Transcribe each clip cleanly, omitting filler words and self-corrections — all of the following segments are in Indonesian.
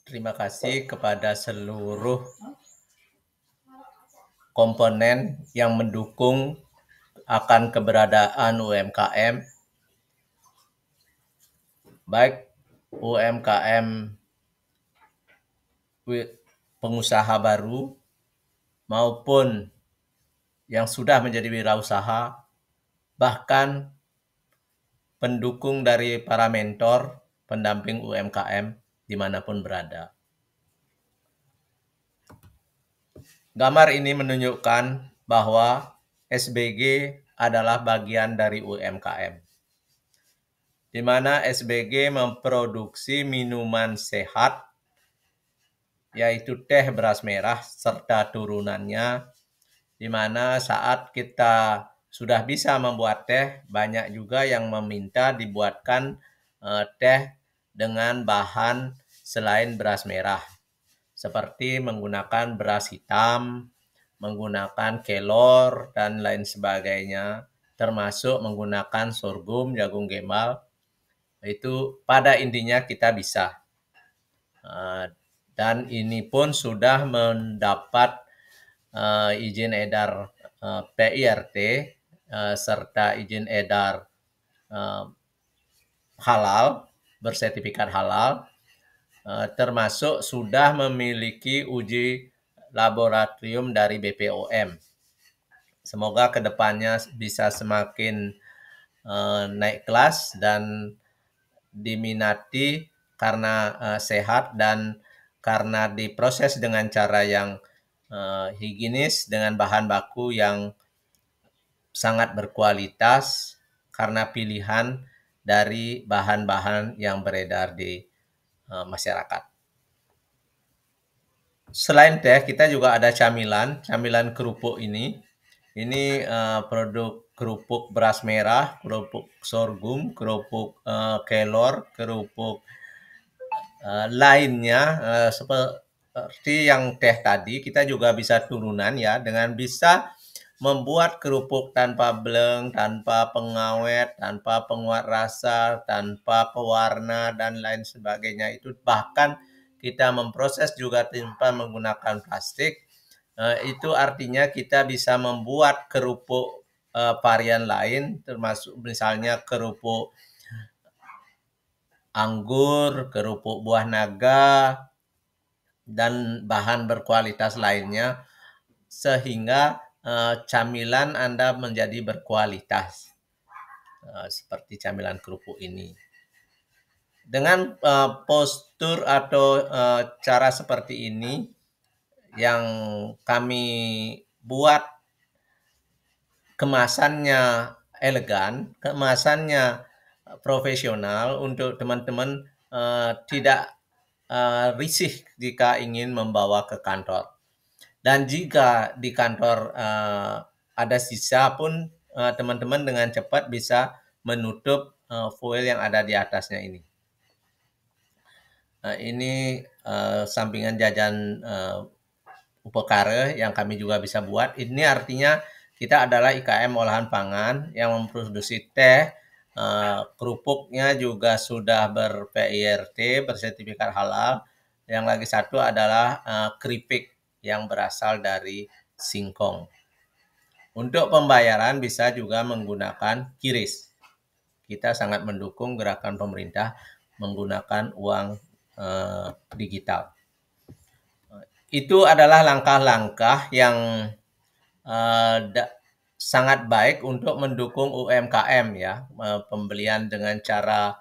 Terima kasih kepada seluruh komponen yang mendukung akan keberadaan UMKM, baik UMKM pengusaha baru maupun yang sudah menjadi wirausaha, bahkan pendukung dari para mentor, pendamping UMKM dimanapun berada. Gambar ini menunjukkan bahwa SBG adalah bagian dari UMKM, di mana SBG memproduksi minuman sehat, yaitu teh beras merah serta turunannya, di mana saat kita sudah bisa membuat teh, banyak juga yang meminta dibuatkan teh dengan bahan selain beras merah, seperti menggunakan beras hitam, menggunakan kelor, dan lain sebagainya, termasuk menggunakan sorghum, jagung gembal. Itu pada intinya kita bisa. Dan ini pun sudah mendapat izin edar PIRT serta izin edar halal, bersertifikat halal, termasuk sudah memiliki uji laboratorium dari BPOM. Semoga kedepannya bisa semakin naik kelas dan diminati karena sehat dan karena diproses dengan cara yang higienis dengan bahan baku yang sangat berkualitas karena pilihan dari bahan-bahan yang beredar di masyarakat. Selain teh, kita juga ada camilan kerupuk ini. Ini produk kerupuk beras merah, kerupuk sorghum, kerupuk kelor, kerupuk lainnya seperti yang teh tadi, kita juga bisa turunan ya, dengan bisa membuat kerupuk tanpa bleng, tanpa pengawet, tanpa penguat rasa, tanpa pewarna, dan lain sebagainya. Itu bahkan kita memproses juga tanpa menggunakan plastik. Itu artinya kita bisa membuat kerupuk varian lain, termasuk misalnya kerupuk anggur, kerupuk buah naga, dan bahan berkualitas lainnya, sehingga camilan Anda menjadi berkualitas, seperti camilan kerupuk ini. Dengan postur atau cara seperti ini, yang kami buat kemasannya elegan, kemasannya profesional untuk teman-teman tidak risih jika ingin membawa ke kantor. Dan jika di kantor ada sisa pun teman-teman dengan cepat bisa menutup foil yang ada di atasnya ini. Ini sampingan jajan upekare yang kami juga bisa buat. Ini artinya kita adalah IKM olahan pangan yang memproduksi teh, kerupuknya juga sudah ber-PIRT, bersertifikat halal. Yang lagi satu adalah keripik yang berasal dari singkong. Untuk pembayaran bisa juga menggunakan QRIS. Kita sangat mendukung gerakan pemerintah menggunakan uang digital. Itu adalah langkah-langkah yang sangat baik untuk mendukung UMKM ya, pembelian dengan cara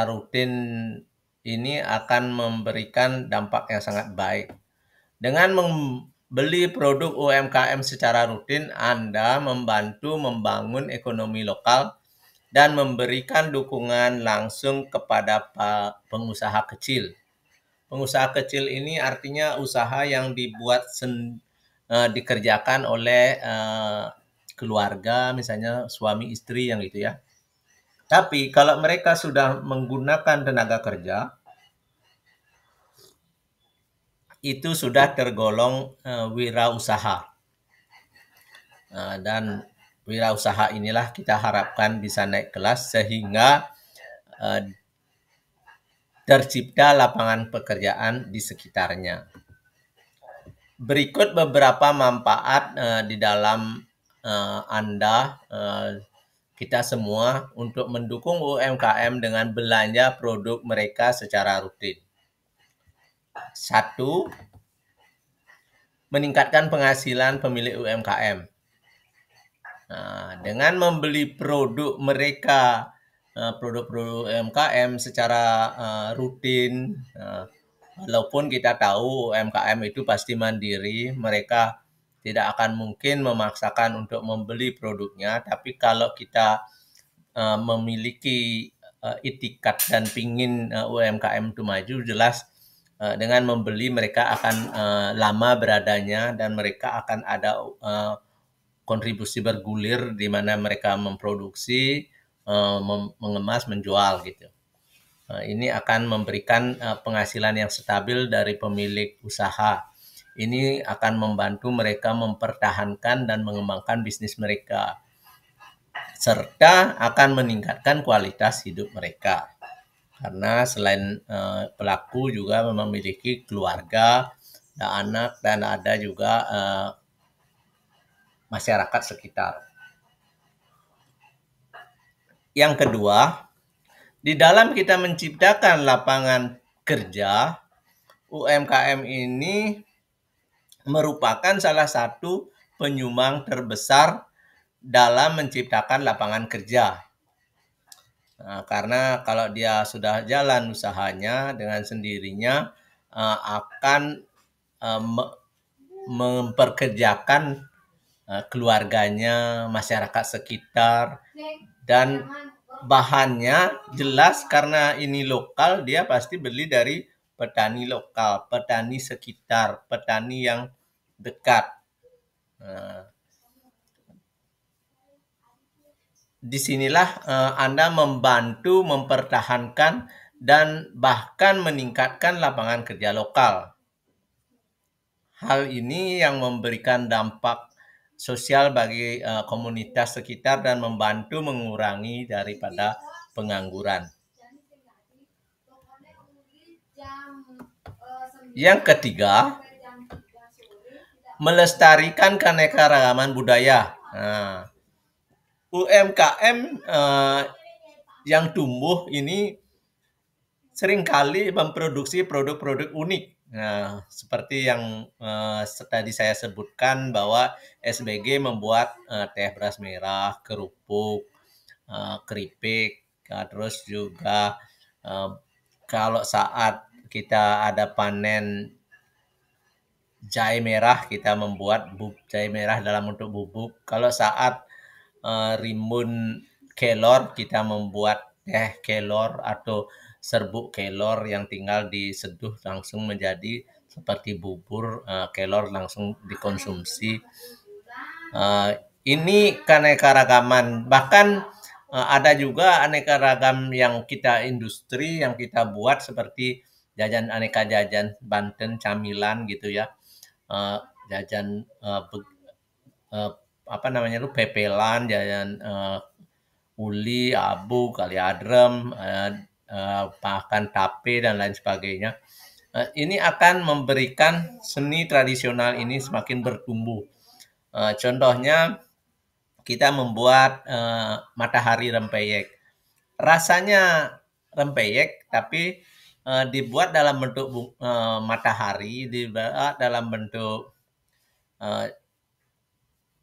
rutin ini akan memberikan dampak yang sangat baik. Dengan membeli produk UMKM secara rutin, Anda membantu membangun ekonomi lokal dan memberikan dukungan langsung kepada pengusaha kecil. Pengusaha kecil ini artinya usaha yang dibuat dikerjakan oleh keluarga, misalnya suami istri yang gitu ya. Tapi kalau mereka sudah menggunakan tenaga kerja, itu sudah tergolong wirausaha. Dan wirausaha inilah kita harapkan bisa naik kelas sehingga tercipta lapangan pekerjaan di sekitarnya. Berikut beberapa manfaat di dalam Anda, kita semua untuk mendukung UMKM dengan belanja produk mereka secara rutin. 1. Meningkatkan penghasilan pemilik UMKM. Dengan membeli produk mereka, produk-produk UMKM secara rutin, walaupun kita tahu UMKM itu pasti mandiri, mereka tidak akan mungkin memaksakan untuk membeli produknya, tapi kalau kita memiliki itikat dan pingin UMKM itu maju, jelas dengan membeli mereka akan lama beradanya dan mereka akan ada kontribusi bergulir di mana mereka memproduksi, mengemas, menjual gitu. Ini akan memberikan penghasilan yang stabil dari pemilik usaha. Ini akan membantu mereka mempertahankan dan mengembangkan bisnis mereka, serta akan meningkatkan kualitas hidup mereka. Karena selain pelaku juga memiliki keluarga, ada anak, dan ada juga masyarakat sekitar. Yang kedua, di dalam kita menciptakan lapangan kerja, UMKM ini merupakan salah satu penyumbang terbesar dalam menciptakan lapangan kerja. Karena kalau dia sudah jalan usahanya dengan sendirinya akan memperkerjakan keluarganya, masyarakat sekitar, dan bahannya jelas karena ini lokal, dia pasti beli dari petani lokal, petani sekitar, petani yang dekat. Disinilah Anda membantu mempertahankan dan bahkan meningkatkan lapangan kerja lokal. Hal ini yang memberikan dampak sosial bagi komunitas sekitar dan membantu mengurangi daripada pengangguran. Yang ketiga, melestarikan keanekaragaman budaya. UMKM yang tumbuh ini seringkali memproduksi produk-produk unik. Seperti yang tadi saya sebutkan bahwa SBG membuat teh beras merah, kerupuk, keripik, terus juga kalau saat kita ada panen jahe merah, kita membuat jahe merah dalam bentuk bubuk. Kalau saat rimbun kelor, kita membuat teh kelor atau serbuk kelor yang tinggal diseduh langsung menjadi seperti bubur kelor langsung dikonsumsi. Ini keanekaragaman. Bahkan ada juga aneka ragam yang kita industri yang kita buat seperti jajan aneka jajan Banten, camilan gitu ya. Jajan apa namanya itu pepelan, jajan uli, abu, kali adrem, bahkan tape dan lain sebagainya. Ini akan memberikan seni tradisional ini semakin bertumbuh. Contohnya kita membuat matahari rempeyek. Rasanya rempeyek tapi dibuat dalam bentuk matahari, dibuat dalam bentuk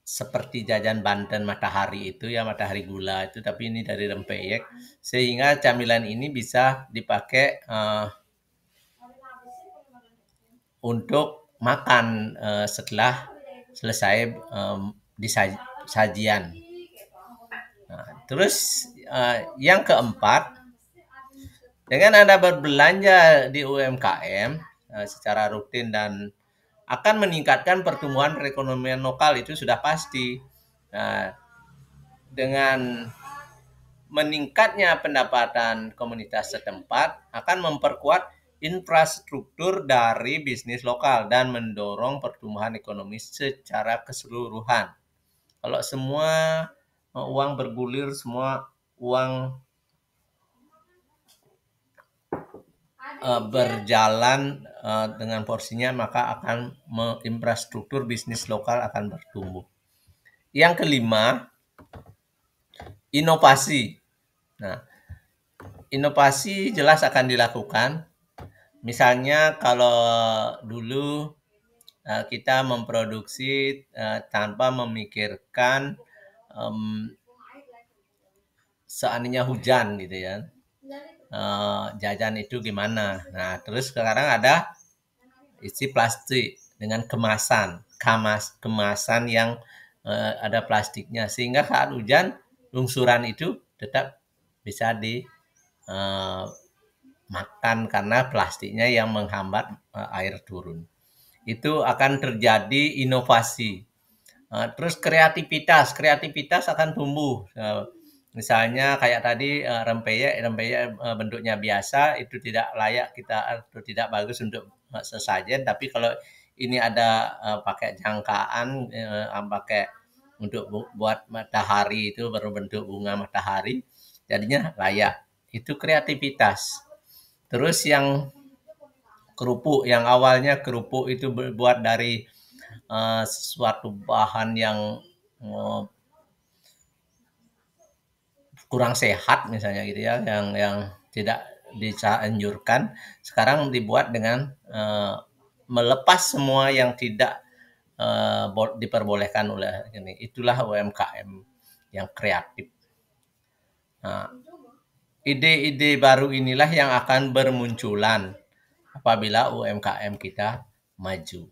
seperti jajan Banten matahari itu ya, matahari gula itu, tapi ini dari rempeyek, sehingga camilan ini bisa dipakai untuk makan setelah selesai sajian. Terus yang keempat, dengan Anda berbelanja di UMKM secara rutin dan akan meningkatkan pertumbuhan perekonomian lokal, itu sudah pasti. Dengan meningkatnya pendapatan komunitas setempat akan memperkuat infrastruktur dari bisnis lokal dan mendorong pertumbuhan ekonomi secara keseluruhan. Kalau semua uang bergulir, semua uang berjalan dengan porsinya, maka akan infrastruktur bisnis lokal akan bertumbuh. Yang kelima, inovasi. Nah, inovasi jelas akan dilakukan. Misalnya kalau dulu kita memproduksi tanpa memikirkan seandainya hujan gitu ya, jajan itu gimana. Nah, terus sekarang ada isi plastik dengan kemasan yang ada plastiknya, sehingga saat hujan lungsuran itu tetap bisa dimakan karena plastiknya yang menghambat air turun. Itu akan terjadi inovasi. Terus kreativitas akan tumbuh. Misalnya kayak tadi rempeyek bentuknya biasa, itu tidak layak kita atau tidak bagus untuk sesajen. Tapi kalau ini ada pakai jangkaan, pakai untuk buat matahari itu berbentuk bunga matahari, jadinya layak. Itu kreativitas. Terus yang kerupuk, yang awalnya kerupuk itu berbuat dari sesuatu bahan yang kurang sehat misalnya gitu ya, yang tidak dianjurkan, sekarang dibuat dengan melepas semua yang tidak diperbolehkan oleh ini. Itulah UMKM yang kreatif. Nah, ide-ide baru inilah yang akan bermunculan apabila UMKM kita maju.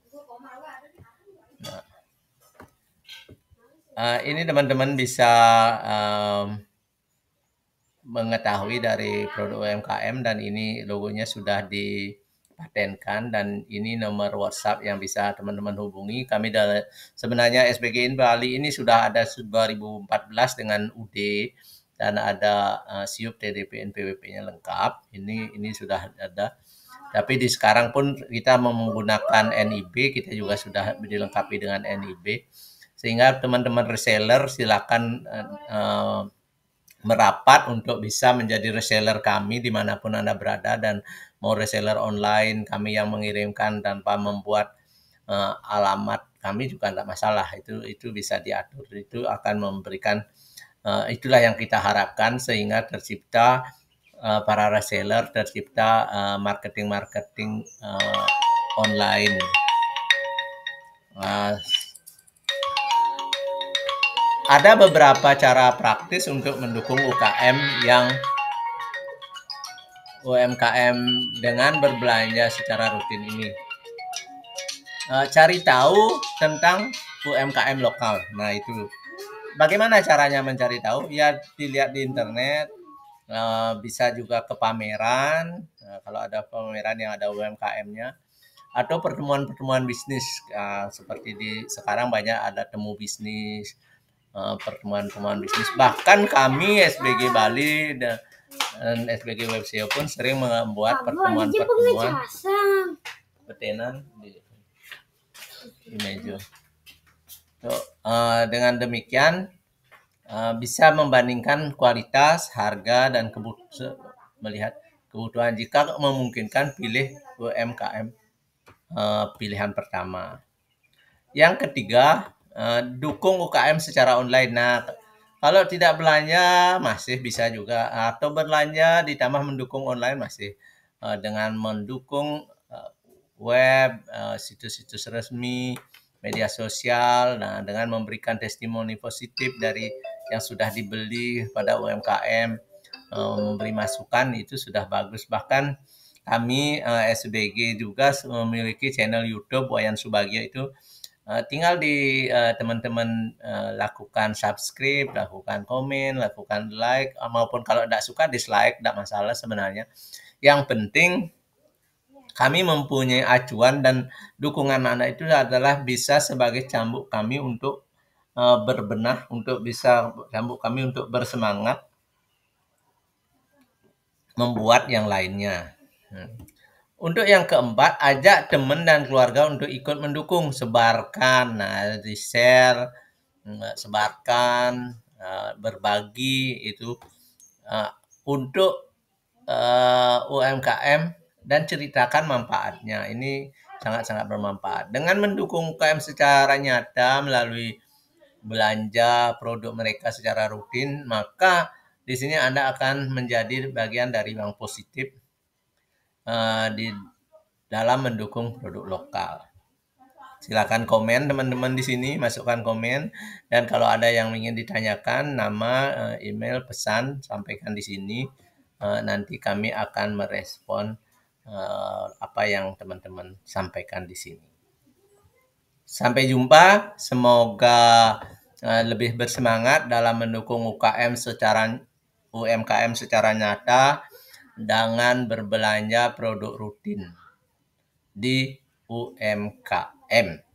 Nah, ini teman-teman bisa mengetahui dari produk UMKM, dan ini logonya sudah dipatenkan, dan ini nomor WhatsApp yang bisa teman-teman hubungi. Kami sebenarnya SBG Bali ini sudah ada 2014 dengan UD, dan ada SIUP TDP NPWP-nya lengkap. Ini sudah ada. Tapi di sekarang pun kita menggunakan NIB, kita juga sudah dilengkapi dengan NIB. Sehingga teman-teman reseller silakan merapat untuk bisa menjadi reseller kami dimanapun Anda berada, dan mau reseller online kami yang mengirimkan tanpa membuat alamat kami juga tidak masalah, itu bisa diatur. Itu akan memberikan itulah yang kita harapkan, sehingga tercipta para reseller, tercipta marketing online. Ada beberapa cara praktis untuk mendukung UMKM dengan berbelanja secara rutin ini. Cari tahu tentang UMKM lokal. Nah, itu bagaimana caranya mencari tahu? Ya, dilihat di internet, bisa juga ke pameran, kalau ada pameran yang ada UMKM-nya, atau pertemuan-pertemuan bisnis, seperti sekarang banyak ada temu bisnis, pertemuan-pertemuan bisnis. Bahkan kami SBG Bali dan SBG WebSEO pun sering membuat pertemuan-pertemuan betenan di meja. So, dengan demikian bisa membandingkan kualitas, harga, dan melihat kebutuhan. Jika memungkinkan, pilih UMKM pilihan pertama. Yang ketiga, dukung UKM secara online. Nah, kalau tidak belanja masih bisa juga, atau belanja ditambah mendukung online masih, dengan mendukung web, situs-situs resmi, media sosial. Nah, dengan memberikan testimoni positif dari yang sudah dibeli pada UMKM, memberi masukan, itu sudah bagus. Bahkan kami SBG juga memiliki channel YouTube Wayan Subagio. Itu tinggal di teman-teman lakukan subscribe, lakukan komen, lakukan like, maupun kalau tidak suka dislike, tidak masalah sebenarnya. Yang penting kami mempunyai acuan, dan dukungan Anda itu adalah bisa sebagai cambuk kami untuk berbenah, untuk bisa cambuk kami untuk bersemangat membuat yang lainnya. Untuk yang keempat, ajak teman dan keluarga untuk ikut mendukung. Sebarkan, di-share, sebarkan, berbagi itu untuk UMKM dan ceritakan manfaatnya. Ini sangat-sangat bermanfaat. Dengan mendukung UKM secara nyata melalui belanja produk mereka secara rutin, maka di sini Anda akan menjadi bagian dari yang positif di dalam mendukung produk lokal. Silakan komen teman-teman di sini, masukkan komen, dan kalau ada yang ingin ditanyakan, nama, email, pesan, sampaikan di sini. Nanti kami akan merespon apa yang teman-teman sampaikan di sini. Sampai jumpa, semoga lebih bersemangat dalam mendukung UMKM secara nyata dengan berbelanja produk rutin di UMKM.